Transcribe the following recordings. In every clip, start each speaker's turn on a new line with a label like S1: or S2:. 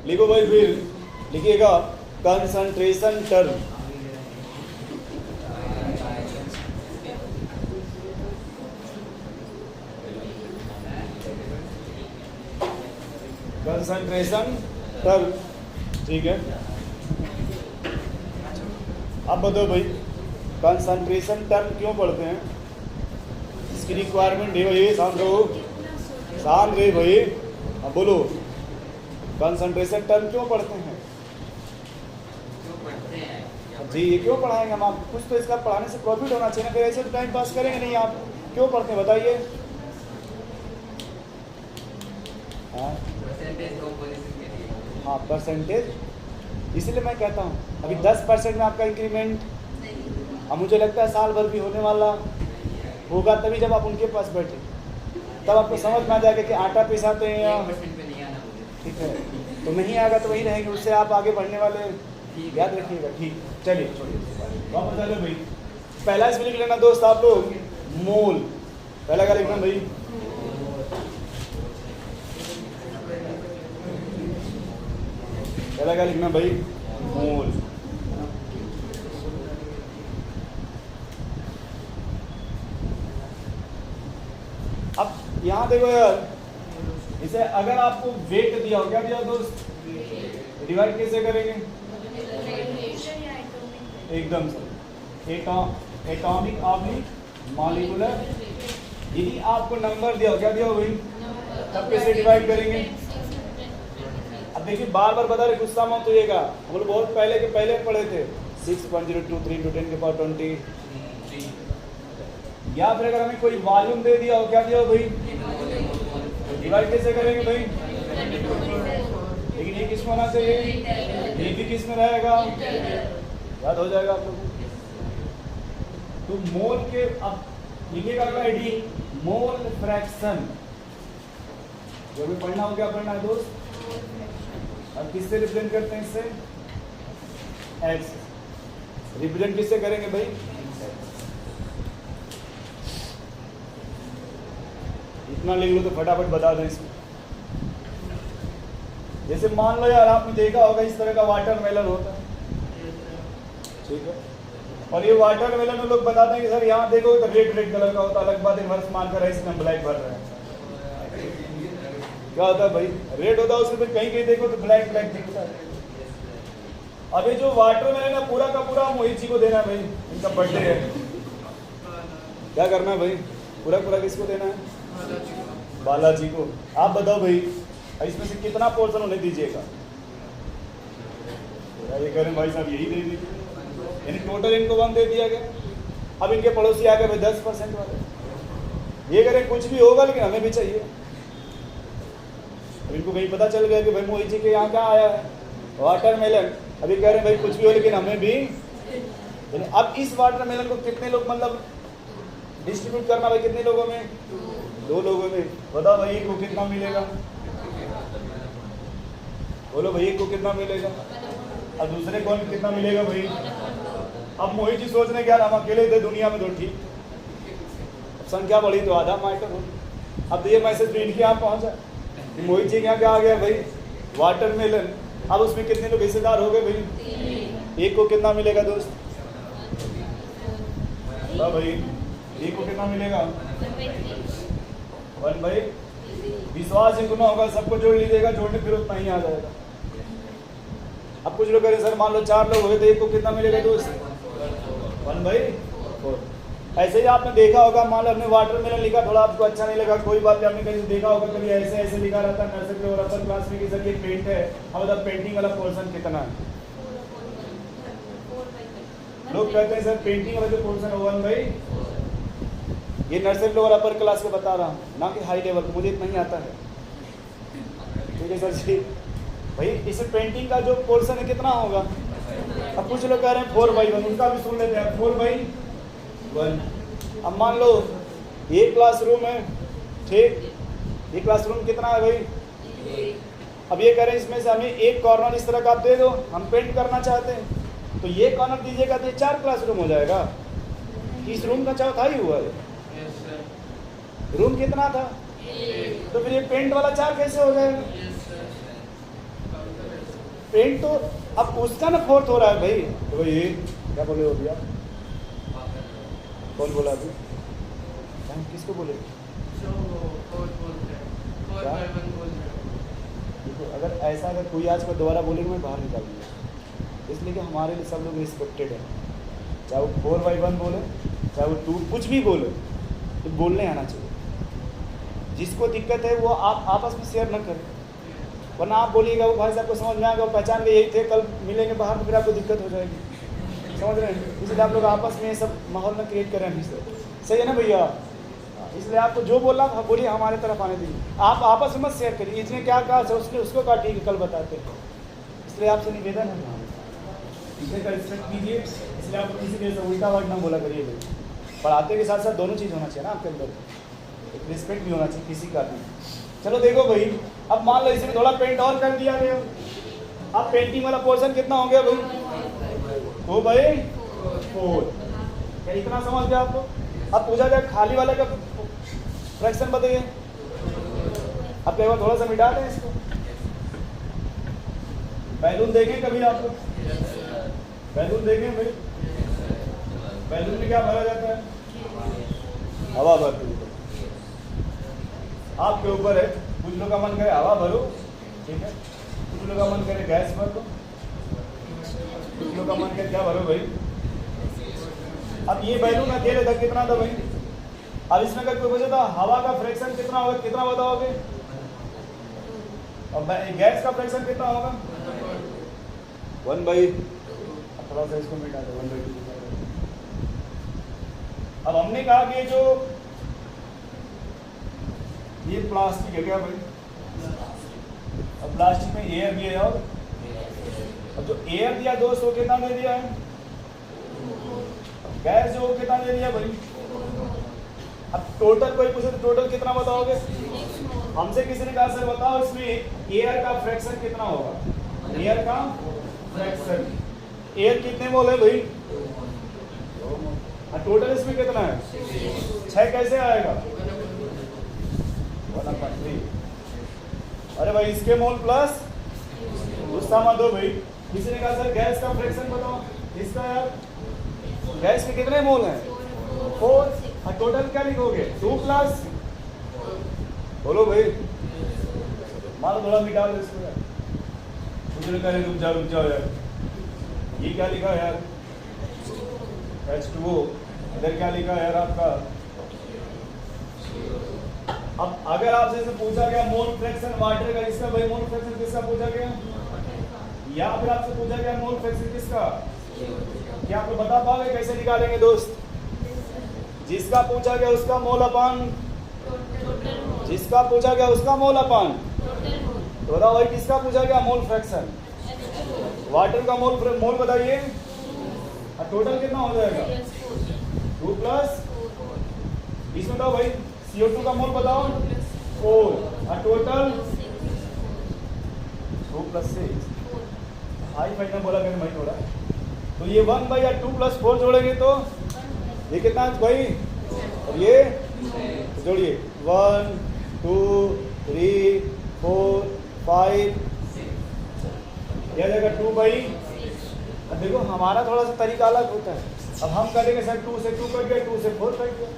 S1: लिखो भाई, फिर लिखिएगा कंसंट्रेशन टर्म। कंसंट्रेशन टर्म, ठीक है। अब बताओ भाई, कंसंट्रेशन टर्म क्यों पढ़ते हैं? इसकी रिक्वायरमेंट है भाई। शांत रहो, शांत रहे भाई। अब बोलो, कंसंट्रेशन टर्म क्यों पढ़ते हैं? जी, ये क्यों पढ़ाएंगे हम? आप कुछ तो इसका पढ़ाने से प्रॉफिट होना चाहिए ना, फिर ऐसे तो टाइम पास करेंगे नहीं। आप क्यों पढ़ते हैं बताइए? हाँ, परसेंटेज। इसीलिए मैं कहता हूँ अभी 10% में आपका इंक्रीमेंट, अब मुझे लगता है साल भर भी होने वाला होगा, तभी जब आप उनके पास बैठे तब आपको समझ में आ जाएगा कि आटा पिसाते हैं या ठीक है, तो नहीं आएगा तो वही रहेंगे, उससे आप आगे बढ़ने वाले, याद रखिएगा। ठीक, चलिए वापस आ जाओ भाई। पहला इसमें लिख लेना दोस्त आप लोग, मोल। पहला क्या लिखना भाई? पहला क्या लिखना भाई? मोल। अब यहाँ देखो यार, इसे अगर आपको वेट दिया हो, क्या दिया दोस्त? डिवाइड कैसे करेंगे? एकदम सही, एटॉमिक ऑब्लिक मॉलिक्यूलर। यदि आपको नंबर दिया हो, क्या दिया हो भाई? तब कैसे डिवाइड करेंगे? अब देखिए, बार बार बता रहे, गुस्सा मत होइएगा, हम लोग बहुत पहले के पहले पढ़े थे 6.023 × 10 की पावर 20। या फिर अगर हमें कोई वॉल्यूम दे दिया हो, क्या दिया हो भाई? डिवाइड कैसे करेंगे भाई? लेकिन ये किस में होना चाहिए? ये भी किस में रहेगा? याद हो जाएगा आप लोगों को। तो मोल के, अब लिखिएगा आईडी, मोल फ्रैक्शन। जो भी पढ़ना हो, क्या पढ़ना है दोस्त? अब किससे रिप्रेजेंट करते हैं? इससे एक्स। रिप्रेजेंट किससे करेंगे भाई? इतना लिख लो तो फटाफट बता दें इसमें। जैसे मान लो यार, आपने देखा होगा इस तरह का वाटरमेलन होता है, ठीक है, और ये वाटरमेलन में लोग बताते हैं कि सर यहाँ देखो तो रेड रेड कलर का होता है, अलग बात इन्वर्स मानकर है, इसमें ब्लैक भर रहे हैं। क्या होता है भाई? रेड होता है, उसमें कहीं कहीं देखो तो ब्लैक ब्लैक दिखता है। अब ये जो वाटरमेलन है पूरा का पूरा मोहित जी को देना है भाई, इनका बर्थडे है। क्या करना है भाई? पूरा पूरा किसको देना है? बालाजी को। आप बताओ भाई, इसमें से कितना पोर्शन उन्हें दीजिएगा? ये कह रहे भाई साहब यही दे दीजिए, यानी टोटल इनको 1 दे दिया गया। अब इनके पड़ोसी आ गए भाई 10% वाले, ये करें कुछ भी होगा लेकिन हमें भी चाहिए। अब इनको कहीं पता चल गया कि भाई मोहित जी के यहाँ क्या आया है? वाटरमेलन। अभी कह रहे हैं भाई कुछ भी हो लेकिन हमें भी। अब इस वाटरमेलन को कितने लोग मतलब डिस्ट्रीब्यूट करना भाई? कितने लोगों में? 2 लोगों में। बताओ भाई को कितना मिलेगा? बोलो भाई को कितना मिलेगा? और दूसरे कौन कितना मिलेगा भाई? अब मोहित जी सोच रहे यार हम अकेले थे दुनिया में, तो ठीक, संख्या बढ़ी तो आधा मैटर हो। अब ये मैसेज भी इनके यहाँ पहुंचा, मोहित जी के यहाँ क्या आ गया भाई? वाटरमेलन। अब उसमें कितने लोग हिस्सेदार हो गए भाई? एक को कितना मिलेगा दोस्त? भाई एक को कितना मिलेगा? 1 भाई। विश्वास जितना होगा सबको जोड़ लीजिएगा, जोड़ने फिर उतना ही आ जाएगा। अब कुछ लोग करें सर मान लो 4 लोग हुए तो एक को कितना मिलेगा दोस्त? 1 भाई 4। ऐसे ही आपने देखा होगा, मान लो हमने वाटरमेलन लिखा, थोड़ा आपको अच्छा नहीं लगा, कोई बात नहीं, आपने कहीं देखा होगा कभी ऐसे ऐसे लिखा रहता है नर्सरी और अपर क्लास में कि सर ये पेंट है। अब मतलब पेंटिंग वाला पोर्शन कितना है? लोग कहते हैं सर पेंटिंग वाला जो पोर्शन है 1 भाई। ये नर्सरी और अपर क्लास के बता रहा हूँ, ना कि हाई लेवल, मुझे इतना ही आता है, ठीक है सर जी। भाई इस पेंटिंग का जो पोर्शन है कितना होगा? अब कुछ लोग कह रहे हैं 4/1, उनका भी सुन लेते हैं 4/1। अब मान लो ये क्लासरूम है, ठीक, ये क्लासरूम कितना है भाई? अब ये कह रहे हैं इसमें से हमें एक कॉर्नर इस तरह का आप दे दो, हम पेंट करना चाहते हैं, तो ये कॉर्नर दीजिएगा तो ये 4 क्लासरूम हो जाएगा। इस रूम का चौथाई हुआ है। रूम कितना था? तो फिर ये पेंट वाला 4 कैसे हो जाएगा? पेंट तो अब उसका ना फोर्थ हो रहा है भाई। तो ये क्या बोले हो भैया? कौन बोला अभी? हम किसको बोले? देखो अगर ऐसा अगर कोई आज को दोबारा बोलेगा मैं बाहर निकाल दूँगा, इसलिए कि हमारे लिए सब लोग रिस्पेक्टेड है। चाहे वो 4/1 बोले, चाहे वो 2 कुछ भी बोले, तो बोलने आना चाहिए। जिसको दिक्कत है वो आप आपस में शेयर न करें, वरना आप बोलिएगा वो भाई साहब को समझ में आएगा, वो पहचान के यही थे, कल मिलेंगे बाहर तो फिर आपको दिक्कत हो जाएगी। समझ रहे हैं? इसलिए आप लोग आपस में सब माहौल में क्रिएट करें अभी से। सही है ना भैया? इसलिए आपको जो बोला आप बोलिए, हमारे तरफ आने दीजिए, आप आपस में मत शेयर करिए। इसने क्या कहा उसने उसको कहा ठीक है कल बताते हैं। इसलिए आपसे निवेदन है इसे का रिस्पेक्ट कीजिए। इसलिए आप किसी के उल्टा वर्ड ना बोला करिए। पढ़ाते के साथ साथ दोनों चीज़ होना चाहिए ना आपके अंदर, एक रिस्पेक्ट भी होना चाहिए किसी का भी। चलो देखो भाई, अब मान लो इसमें थोड़ा पेंट और कर दिया गया, अब पेंटिंग वाला पोर्शन कितना हो गया भाई? 2/4। क्या इतना समझ गया आपको? अब पूछा जाए खाली वाले का फ्रैक्शन बताइए। अब एक बार थोड़ा सा मिटा दें इसको। बैलून देखें कभी आप लोग? बैलून देखें भाई, बैलून में क्या भरा जाता है? हवा भरती है। आपके ऊपर है, कुछ लोग का मन करे हवा भरो, ठीक है, कुछ लोग का मन करे गैस भर दो, कुछ लोग का मन करे क्या भरो भाई। अब ये बैलून अकेले था कितना था भाई? अब इसमें अगर कोई पूछे था हवा का फ्रैक्शन कितना होगा, कितना बताओगे? और गैस का फ्रैक्शन कितना होगा? 1/2। थोड़ा सा इसको मिटा दो, 1/2। अब हमने कहा कि जो ये प्लास्टिक है क्या भाई? अब प्लास्टिक में एयर दिया, और अब जो एयर दिया दोस्त वो कितना दे दिया है? गैस जो कितना दे दिया भाई? अब टोटल कोई पूछे तो टोटल कितना बताओगे? हमसे किसी ने कहा सर बताओ इसमें एयर का फ्रैक्शन कितना होगा? एयर का फ्रैक्शन, एयर कितने मोल है भाई? टोटल इसमें कितना है? 6 कैसे आएगा? 1/3। अरे भाई इसके मोल प्लस गुस्सा मत दो भाई। किसी ने कहा सर गैस का फ्रैक्शन बताओ, इसका यार गैस के कितने मोल हैं? 4। और टोटल क्या लिखोगे? 2 प्लस, बोलो भाई, मारो थोड़ा मिटा दो इसको यार। कुछ ने कहा रुक जाओ यार, ये क्या लिखा यार? H2O। इधर क्या लिखा है यार आपका? अब अगर आपसे पूछा गया मोल फ्रैक्शन वाटर का, इसका भाई मोल फ्रैक्शन किसका पूछा गया? या फिर आपसे पूछा गया मोल फ्रैक्शन किसका? क्या आप बता पाओगे कैसे निकालेंगे दोस्त? जिसका पूछा गया उसका मोल अपान, जिसका पूछा गया उसका मोल अपान, तो बताओ भाई किसका पूछा गया? Mole fraction. वाटर का मोल बताइए, और टोटल कितना हो जाएगा? 2 प्लस, इसमें बताओ भाई CO2 का मोल बताओ 4, और टोटल 2 + 6। हाई फाइव में बोला मैंने भाई थोड़ा, तो ये 1/2 + 4 जोड़ेंगे तो ये कितना है भाई? और ये जोड़िए 1 2 3 4 5, यह जाएगा 2/। अब देखो हमारा थोड़ा सा तरीका अलग होता है। अब हम करेंगे सर 2 से 2 कट गया, 2 से 4 कट गया,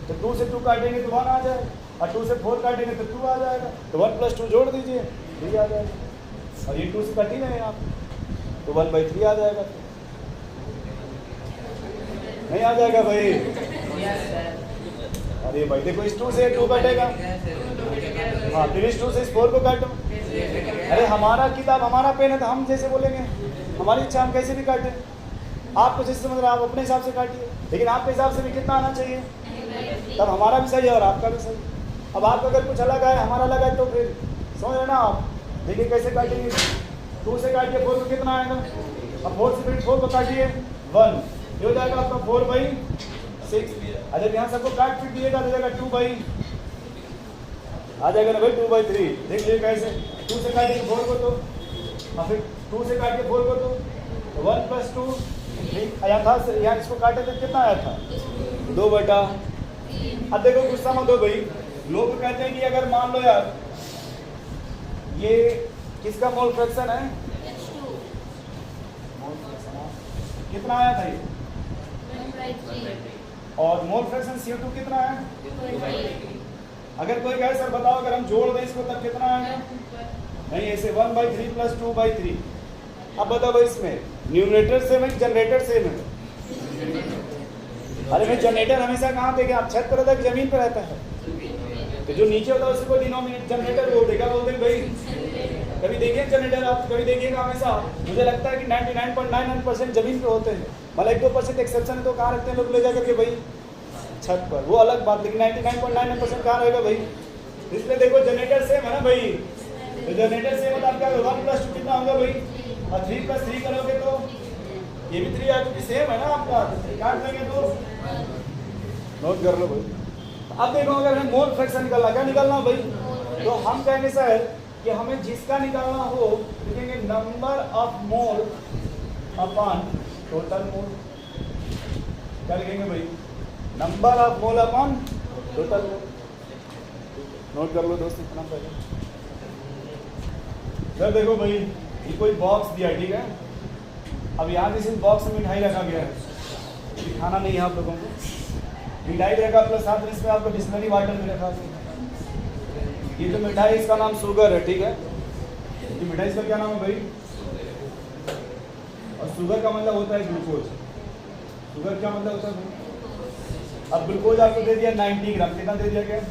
S1: तो 2 से 2 काटेंगे तो 1 आ जाएगा, और 2 से 4 काटेंगे तो 2 आ जाएगा, तो 1 + 2 जोड़ दीजिए 3 आ जाएगा, और ये 2 से कट ही नहीं आप, तो 1/3 आ जाएगा। नहीं आ जाएगा भाई? अरे भाई देखो इस 2 से 2 कटेगा, हाँ फिर इस 2 से इस 4 को काटो। अरे हमारा किताब हमारा पेन है तो हम जैसे बोलेंगे, हमारी इच्छा हम कैसे भी काटें। आपको जैसे समझ रहे हैं आप अपने हिसाब से काटिए, लेकिन आपके हिसाब से भी कितना आना चाहिए, तब हमारा भी सही है और आपका भी सही। अब आपका अगर कुछ अलग है हमारा अलग है तो फिर समझ रहे ना आप। देखिए कैसे काटेंगे, 2 से काटिए 4 को कितना आएगा, अब 4 से फिर 4 को काटिए 1, ये हो जाएगा आपका 4/6। अगर यहाँ सबको काट पीट दिएगा तो जाएगा 2/, आ जाएगा ना भाई 2/3। देख लीजिए कैसे 2 से काटिए 4 को तो, और फिर 2 से काटिए 4 को तो 1 + 2 यहाँ था, यहाँ इसको काटे तो कितना आया था? 2/। अब देखो गुस्सा मत दो भाई, लोग कहते हैं कि अगर मान लो यार ये किसका मोल फ्रैक्शन है? मोल फ्रैक्शन कितना आया था ये? और मोल फ्रैक्शन CO2 कितना है? अगर कोई कहे सर बताओ अगर हम जोड़ दें इसको तब कितना आएगा? नहीं, ऐसे 1/3 प्लस 2/3। अब बताओ भाई इसमें न्यूमरेटर सेम है, जनरेटर सेम है? अरे भाई जनरेटर हमेशा कहाँ पे आप छत पर रहता है, जमीन पर रहता है? तो जो नीचे होता है उसको डिनोमिनेटर जनरेटर बोलते हैं। क्या बोलते हैं भाई? कभी देखिए जनरेटर आप कभी देखिएगा, हमेशा मुझे लगता है कि 99.99% जमीन पे होते हैं, मतलब 1-2% एक्सेप्शन है तो कहाँ रखते हैं लोग ले जाकर के भाई छत पर, वो अलग बात, लेकिन 99.99% कहाँ रहेगा भाई? इसलिए देखो जनरेटर सेम है ना भाई, तो जनरेटर सेम होता है आपका 1 + 2 कितना होगा भाई? और 3 + 3 करोगे तो ये भी 3 आ, क्योंकि सेम है ना आपका, काट देंगे तो नोट कर लो भाई। अब देखो अगर हमें मोल फ्रैक्शन निकालना, क्या निकालना भाई? तो हम कहेंगे सर कि हमें जिसका निकालना हो लिखेंगे number of mole upon total mole. क्या लिखेंगे भाई? Number of mole upon total mole. Note कर लो दोस्त इतना पहले। सर देखो भाई ये कोई बॉक्स दिया है, ठीक है? अब यहाँ जिस बॉक्स में मिठाई रखा गया है, दिखाना नहीं है आप लोगों को, मिठाई रखा प्लस साथ में इसमें आपको बिस्लरी वाटर भी रखा। ये तो मिठाई, इसका नाम शुगर है, ठीक है? ये मिठाई इसका क्या नाम है भाई? और शुगर का मतलब होता है ग्लूकोज। शुगर क्या मतलब होता है भाई? अब ग्लूकोज आपको दे दिया 90 ग्राम, कितना दे दिया गया?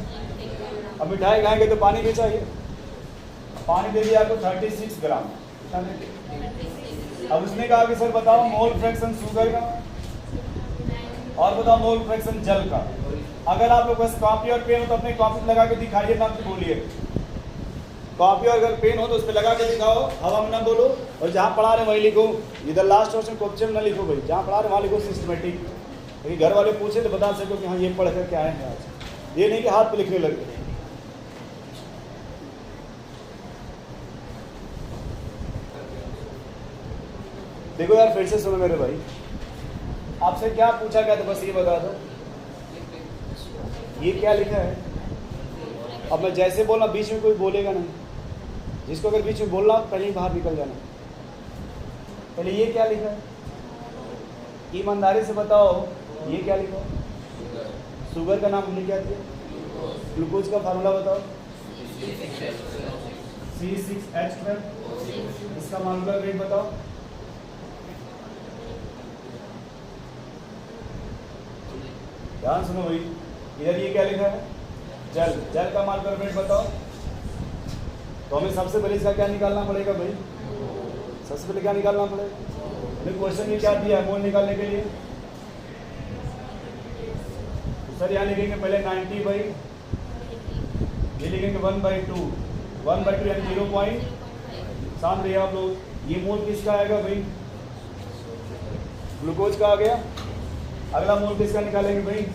S1: अब मिठाई खाएंगे तो पानी भी चाहिए, पानी दे दिया आपको 36 ग्राम, कितना दे दिया? अब उसने कहा कि सर बताओ मोल फ्रैक्शन शुगर का और बताओ मोल फ्रैक्शन जल का। अगर आप लोग बस कॉपी और पेन हो तो अपने कॉपी लगा के दिखाइए, ना बोलिए। कॉपी और अगर पेन हो तो उस पर लगा के दिखाओ, हवा में ना बोलो, और जहाँ पढ़ा रहे वहीं लिखो। इधर लास्ट ऑप्शन क्वेश्चन ना लिखो भाई, जहाँ पढ़ा रहे वहाँ लिखो सिस्टमेटिक, क्योंकि घर वाले पूछे तो बता सको कि हाँ ये पढ़ कर क्या आए हैं आज। ये नहीं कि हाथ पे लिखने लगे। देखो यार फिर से सुनो मेरे भाई, आपसे क्या पूछा गया था बस ये बता दो, ये क्या लिखा है? अब मैं जैसे बोला बीच में कोई बोलेगा नहीं, जिसको अगर बीच में बोलना पहले ही बाहर निकल जाना। पहले ये क्या लिखा है? ईमानदारी से बताओ ये क्या लिखा है? शुगर का नाम हमने क्या दिया? ग्लूकोज का फार्मूला बताओ। C6H12। इसका मॉलिक्यूलर वेट बताओ। ध्यान सुनो भाई, इधर ये क्या लिखा है? जल। जल का मॉलिक्यूलर वेट बताओ। तो हमें सबसे पहले इसका क्या निकालना पड़ेगा भाई? सबसे पहले क्या निकालना पड़ेगा? क्वेश्चन में क्या दिया है मोल निकालने के लिए? सर यहाँ लिखेंगे पहले 90 बाई, ये लिखेंगे 1/2, 1/2 यानी 0 पॉइंट। शांत रहिए आप लोग। ये मोल किसका आएगा भाई? ग्लूकोज का आ गया। अगला मोल किसका निकालेंगे भाई?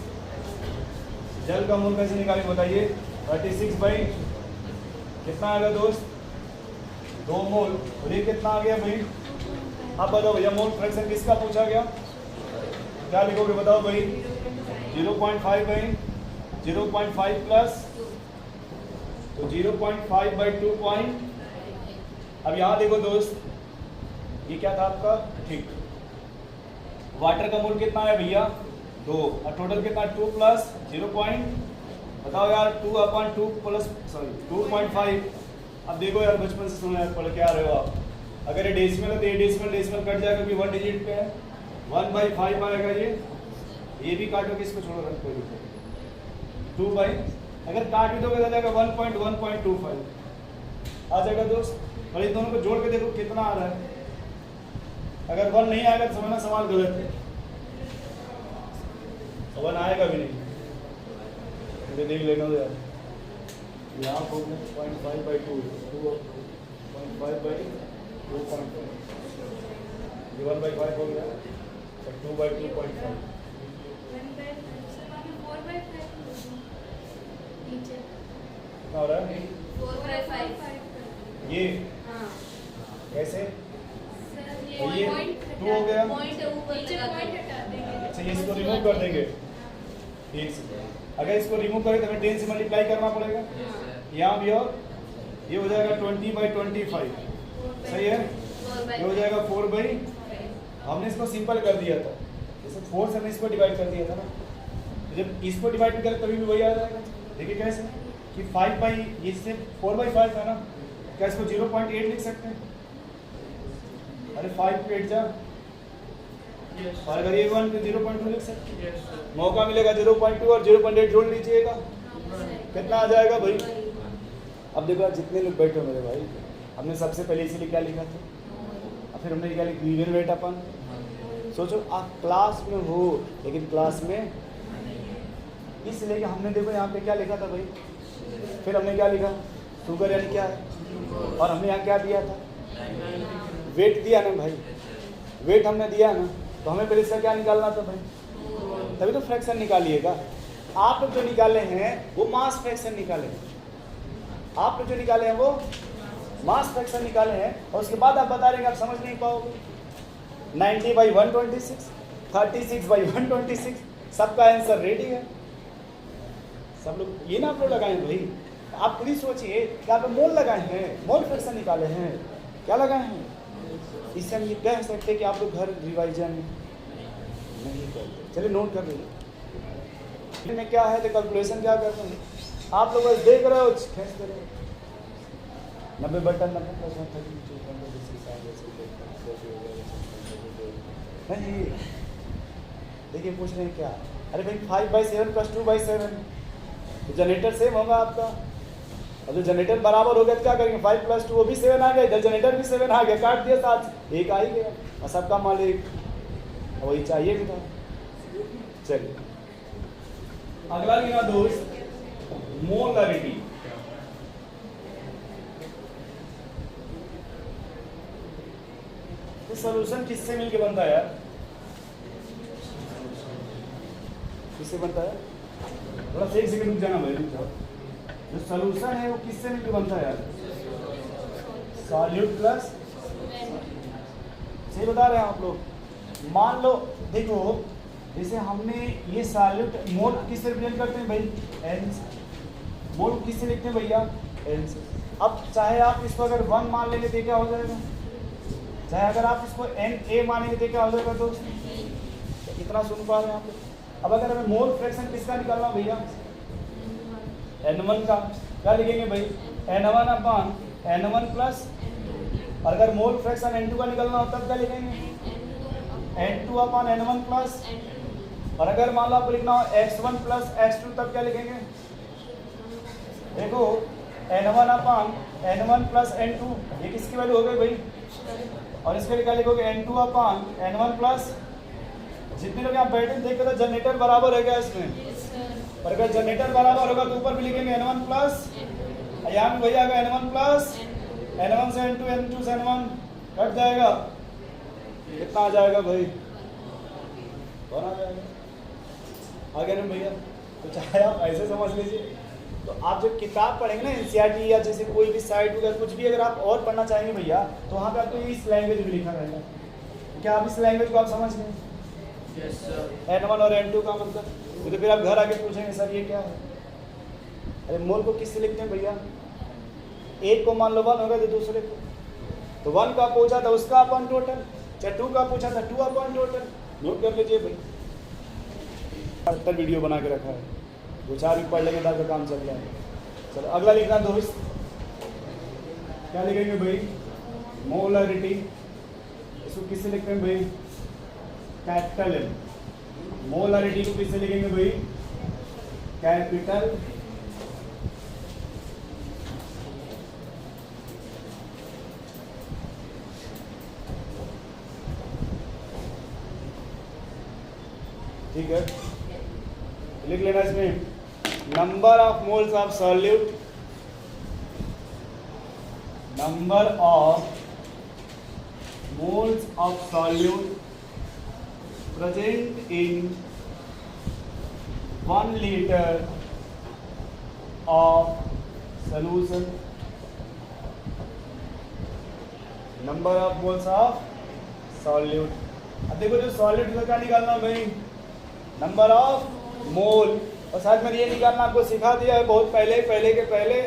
S1: जल का मोल कैसे निकालेंगे बताइए? 36 बाई कितना आएगा दोस्त? 2 मोल। और ये कितना आ गया भाई? अब बताओ भैया मोल फ्रैक्शन किसका पूछा गया? क्या लिखोगे बताओ भाई? 0.5 बाई 0.5 प्लस, तो 0.5/2 पॉइंट। अब यहाँ देखो दोस्त, ये क्या था आपका? ठीक। वाटर का मोल कितना है भैया? 2, और टोटल कितना? 2 प्लस 0 पॉइंट, बताओ यार 2/2 प्लस 2.5। अब देखो यार बचपन से सुना यार, पढ़ के आ रहे हो आप। अगर ये डेसिमल है तो ये डेसिमल कट जाएगा क्योंकि 1 डिजिट पे है। 1/5 आएगा ये भी काटो कि इसको छोड़ो, रख 2 बाई, अगर काट भी दोगे तो जाएगा 1.1.25 आ जाएगा दोस्त। और इन दोनों को जोड़ के देखो कितना आ रहा है। अगर 1 नहीं आएगा तो समझना सवाल गलत है, 1 आएगा भी नहीं। मुझे देख लेना यार, यहाँ हो गया 0.5/2, 2.5/2.5, ये 1/5 हो गया, 2/2.5 हो रहा है
S2: 4/5।
S1: ये
S2: हाँ
S1: कैसे?
S2: ये
S1: ये 2 हो गया। अच्छा ये इसको रिमूव कर देंगे, ठीक से। अगर इसको रिमूव करें तो हमें 10 से मल्टीप्लाई करना पड़ेगा, यहाँ भी और ये हो जाएगा 20/25, सही है। ये हो जाएगा 4/, हमने इसको सिंपल कर दिया था, जैसे 4 से हमने इसको डिवाइड कर दिया था ना, तो जब इसको डिवाइड करें तभी भी वही आ जाएगा। देखिए कैसे कि 5/, इससे 4/5 है ना, क्या इसको 0.8 लिख सकते हैं? अरे 5 पे 8 जा, और अगर ये 1 तो 0.2 लिख सकते हैं। मौका मिलेगा 0.2 और 0.8 जोड़ लीजिएगा, कितना आ जाएगा भाई? अब देखो जितने लोग बैठे हो मेरे भाई, हमने सबसे पहले इसीलिए क्या लिखा था, और फिर हमने क्या लिखा, गिवन वेट अपन। सोचो आप क्लास में हो लेकिन क्लास में, इसलिए कि हमने देखो यहाँ पे क्या लिखा था भाई, फिर हमने क्या लिखा, शुगर यानी क्या है, और हमने यहाँ क्या दिया था, वेट दिया ना भाई, वेट हमने दिया ना, तो हमें पहले इसका क्या निकालना था भाई, तभी तो फ्रैक्शन निकालिएगा। आप लोग जो निकाले हैं वो मास फ्रैक्शन निकाले हैं, आप लोग जो निकाले हैं वो मास फ्रैक्शन निकाले हैं, और उसके बाद आप बता रहे हैं आप समझ नहीं पाओगे। 90/126, 36/126, सबका आंसर रेडी है। सब लोग ये ना आप लोग लगाए हैं भाई, आप खुद ही सोचिए कि आप मोल लगाए हैं, मोल फ्रैक्शन निकाले हैं, क्या लगाए हैं। इससे हम ये कह सकते हैं कि आप लोग घर रिवाइजन नहीं करते। चलिए नोट कर लीजिए में क्या है, तो कैलकुलेशन क्या करते हैं आप लोग, बस देख रहे हो, खींचते रहे। 90 बटन 90 + 1 नहीं, देखिए पूछ रहे हैं क्या, अरे भाई 5/7 + 2/7, तो जनरेटर सेम होगा आपका। अब जो जनरेटर बराबर हो गया तो क्या करेंगे, 5 + 2 वो भी 7 आ गया, इधर जनरेटर भी 7 आ गया, काट दिया 7, एक आ ही गया, और सबका मालिक वही चाहिए भी था। चलिए अगला लिखना दोस्त, मोलरिटी। तो सॉल्यूशन किससे मिलके बनता है यार, किससे बनता है, थोड़ा सा 1 सेकंड रुक जाना भाई, रुक जाओ। जो सॉल्यूशन है वो किससे मिलके बनता है यार, सॉल्यूट प्लस, सही बता रहे हैं आप लोग। मान लो देखो, जैसे हमने ये सॉल्यूट, मोल किससे रिप्रेजेंट करते हैं भाई, एन से, मोल किससे लिखते हैं भैया, एन से। अब चाहे आप इसको अगर 1 मान लेंगे तो क्या हो जाएगा, चाहे अगर आप इसको Na मानेंगे तो क्या हो जाएगा दोस्त, तो इतना सुन पा रहे हैं आप लोग। अब अगर हमें मोल फ्रैक्शन किसका निकालना भैया, N1 का, क्या लिखेंगे भाई, N1/N1 प्लस, और अगर मोल फ्रैक्शन N2 का निकालना हो तब क्या लिखेंगे, N2/N1 प्लस, और अगर मान लो आपको लिखना हो X1 + X2 तब क्या लिखेंगे, देखो N1/N1 + N2, ये किसकी वैल्यू हो गई भाई, और इसके लिए क्या लिखोगे, N2/N1 प्लस। जितने लोग यहाँ बैठे देख तो जनरेटर बराबर है क्या इसमें, और अगर जनरेटर बराबर होगा तो ऊपर भी लिखेंगे N1 प्लस, यहाँ भी वही आएगा N1 प्लस, N1 से N2, N2 से N1 कट जाएगा, कितना आ जाएगा भाई, कौन आ जाएगा, आ गया ना भैया। तो चाहे आप ऐसे समझ लीजिए, तो आप जब किताब पढ़ेंगे ना एनसीईआरटी या जैसे कोई भी साइट वगैरह कुछ भी अगर आप और पढ़ना चाहेंगे भैया, तो वहाँ पे आपको इस लैंग्वेज में लिखा रहेगा। क्या आप इस लैंग्वेज को आप समझ गए,
S3: यस सर।
S1: N1 और N2 का मतलब, तो फिर आप घर आके पूछेंगे सर ये क्या है। अरे मोल को किससे लिखते हैं भैया, एक को मान लो 1 होगा तो दूसरे को, तो 1 का पूछा था उसका अपन टोटल, चाहे 2 का पूछा था 2 अपन टोटल। नोट कर लीजिए भाई, 70 वीडियो बना के रखा है, 2-4 भी पढ़ लेंगे तो काम चल रहा है। चलो अगला लिखना दोस्त, क्या लिखेंगे भाई, मोलरिटी। इसको किससे लिखते हैं भाई, कैपिटल एम। मोलरिटी को किससे लिखेंगे भाई, कैपिटल ठीक है, लिख लेना इसमें, number of moles of solute, number of moles of solute present in 1 liter of solution, number of moles of solute। अब देखो जो सॉलिड का क्या निकालना भाई, नंबर ऑफ मोल, और साथ में ये निकालना आपको सिखा दिया है बहुत पहले के पहले,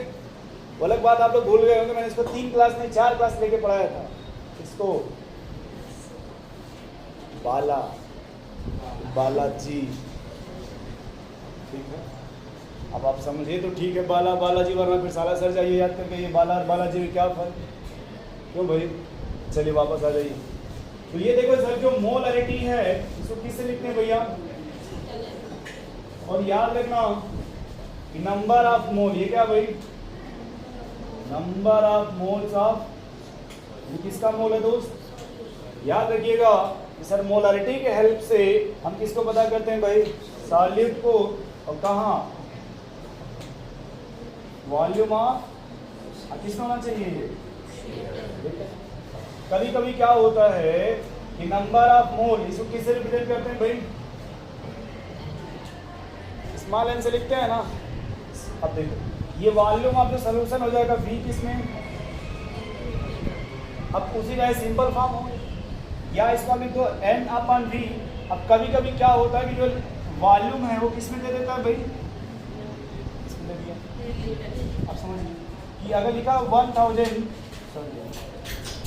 S1: वो अलग बात, आप लोग भूल गए होंगे, मैंने इसको 3 क्लास नहीं 4 क्लास लेके पढ़ाया था। इसको बालाजी, ठीक है। अब आप समझिए तो ठीक है, बालाजी, वरना फिर साला सर जाइए याद करके ये बाला और बालाजी में क्या फर्क, क्यों भाई। चलिए वापस आ जाइए। तो ये देखो सर, जो मोलरिटी है इसको किससे लिखते हैं भैया, और याद रखना कि नंबर ऑफ मोल, ये क्या भाई, नंबर ऑफ मोल्स ऑफ, ये किसका मोल है दोस्त, याद रखिएगा कि सर मोलरिटी के हेल्प से हम किसको पता करते हैं भाई, सॉल्यूट को, और कहाँ, वॉल्यूम ऑफ, किसका होना चाहिए ये। कभी कभी क्या होता है कि नंबर ऑफ मोल इसको किससे रिप्रेजेंट करते हैं भाई, स्मॉल एन से लिखते हैं ना। अब देखो ये वॉल्यूम ऑफ जो सॉल्यूशन हो जाएगा V किसमें, अब उसी का सिंपल फॉर्म हो, या इसका लिख दो N/V। अब कभी कभी क्या होता है कि जो वॉल्यूम है वो किसमें दे देता है भाई, इसमें दे दिया। अब समझिए कि अगर लिखा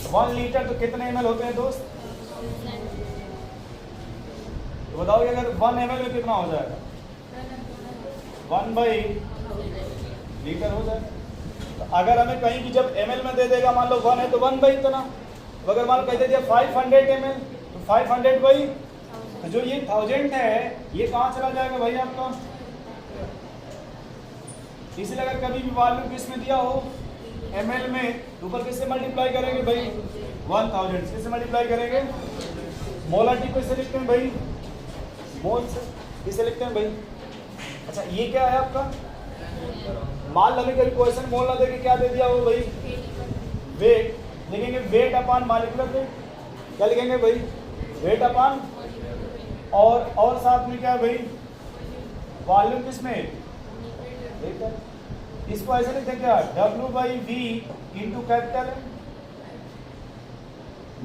S1: 1 लीटर तो कितने ml होते हैं दोस्त, तो बताओ कि अगर 1 ml में कितना हो जाएगा, 1/लीटर हो जाएगा। तो अगर हमें कहीं भी जब ml में दे देगा, मान लो 1 है तो 1/इतना, तो अगर मान लो कह दे दिया 500 ml तो 500 तो जो ये 1000 है ये कहाँ चला जाएगा भाई आपका। इसलिए अगर कभी भी वॉल्यूम किस में दिया हो ml में, तो ऊपर किससे मल्टीप्लाई करेंगे भाई, 1000 किससे मल्टीप्लाई करेंगे, मोलरिटी को इससे लिखते हैं भाई, मोल से किससे लिखते हैं भाई। अच्छा ये क्या है आपका, मान लो कभी क्वेश्चन मोल ना देके क्या दे दिया हो भाई, वेट, लिखेंगे वेट अपॉन मॉलिक्यूलर वेट, क्या लिखेंगे भाई, वेट अपॉन, और साथ में क्या है भाई, वॉल्यूम किसमें, इसको ऐसे लिखते हैं क्या, W/V इंटू कैपिटल M।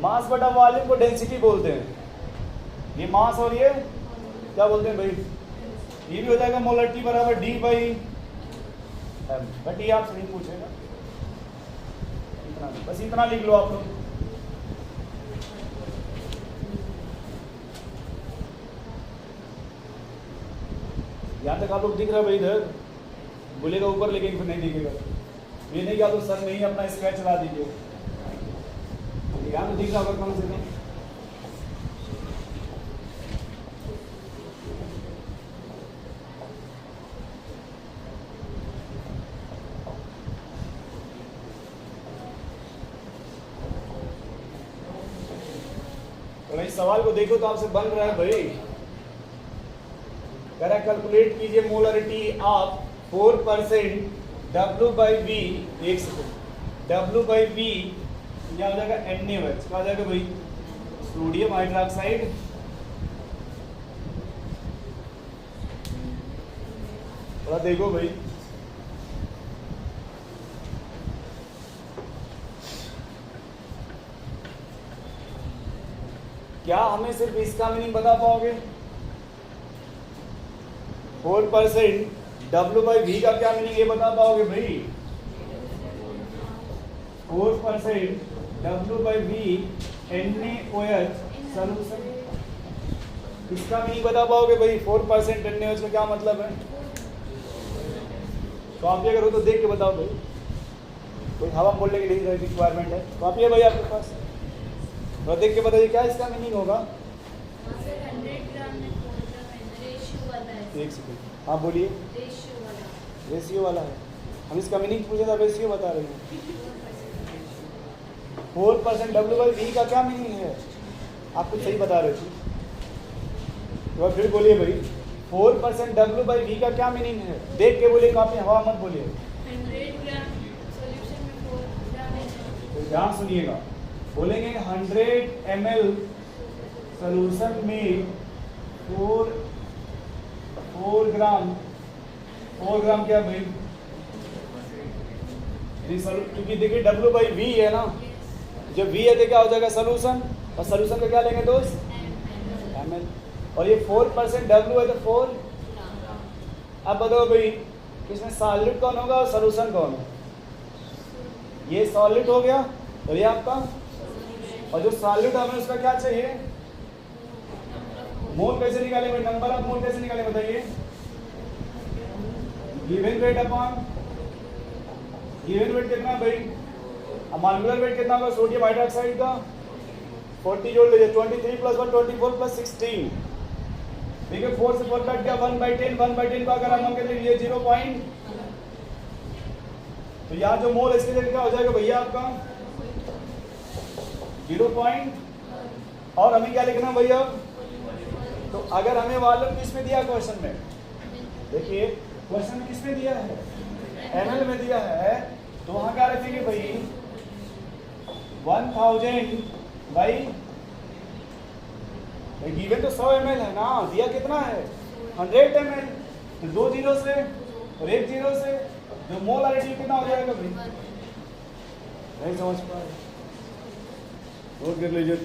S1: मास बटा वॉल्यूम को डेंसिटी बोलते हैं, ये मास और ये क्या बोलते हैं भाई, ये भी हो जाएगा मोलरिटी बराबर D/M। बट ये आपसे नहीं पूछेगा, इतना बस इतना लिख लो आप लोग। यहां तक आप लोग दिख रहा है भाई, इधर बोलेगा ऊपर लेकिन फिर नहीं दिखेगा, ये नहीं कि आप तो सर में ही अपना स्केच चला दीजिए, यहां तो दिख रहा होगा कम से कम। इस सवाल को देखो तो आपसे बन रहा है भाई, कह रहा है कैलकुलेट कीजिए मोलरिटी ऑफ 4% W/V, एक सेकंड, W/V क्या हो जाएगा, NaOH, क्या हो जाएगा भाई, सोडियम हाइड्रोक्साइड, थोड़ा देखो भाई, क्या हमें सिर्फ इसका मीनिंग बता पाओगे, 4% W/V का क्या मीनिंग ये बता पाओगे भाई, 4% W/V NaOH सॉल्यूशन, इसका मीनिंग बता पाओगे भाई, 4% NaOH का क्या मतलब है। कॉपी अगर हो तो देख के बताओ भाई, कोई हवा बोलने की नहीं रिक्वायरमेंट है, कॉपी है भाई आपके पास, तो देख के बताइए क्या इसका मीनिंग होगा। एक सेकंड, हाँ बोलिए, रेशियो वाला है, हम इसका मीनिंग पूछे था, रेशियो बता रहे हैं। 4% W/V का क्या मीनिंग है, आप कुछ सही बता रहे थे, तो फिर बोलिए भाई 4% W/V का क्या मीनिंग है, देख के बोलिए, कॉपी हवा मत बोलिए,
S2: 100 ग्राम सॉल्यूशन में 4 ग्राम है,
S1: तो ध्यान सुनिएगा, बोलेंगे 100 ml सॉल्यूशन में 4 ग्राम, 4 ग्राम क्या भाई, क्योंकि देखिए W/V है ना, जब V है तो क्या हो जाएगा सॉल्यूशन, और सॉल्यूशन का क्या लेंगे दोस्त, ml, और ये 4% W है तो 4। अब बताओ भाई इसमें सॉल्यूट कौन होगा और सॉल्यूशन कौन है, ये सॉलिड हो गया और ये आपका, और जो सॉलिड हमें उसका क्या चाहिए, मोल कैसे निकाले भाई, नंबर ऑफ मोल कैसे निकाले बताइए, given weight upon given weight कितना भाई, अब मॉलिक्यूलर वेट कितना होगा सोडियम हाइड्रोक्साइड का 40 जोड़ लीजिए, 23 + 1 24 + 16, ठीक है 4 से 4 कट गया 1/10, 1/10 का अगर हम कहते हैं ये 0 पॉइंट, तो यहाँ जो मोल इसके लिए क्या हो जाएगा भैया आपका 0 पॉइंट, और हमें क्या लिखना भैया, तो अगर हमें वॉल्यूम किसमें दिया क्वेश्चन में, देखिए क्वेश्चन में किसमें दिया है, ml में दिया है, तो वहां क्या रखेंगे भाई 1000 भाई गिवन तो 100 ml है ना, दिया कितना है 100 ml, तो 2 जीरो से और 1 जीरो से जो मोलारिटी कितना हो जाएगा भाई, नहीं समझ पा रहे, नोट कर लीजिए।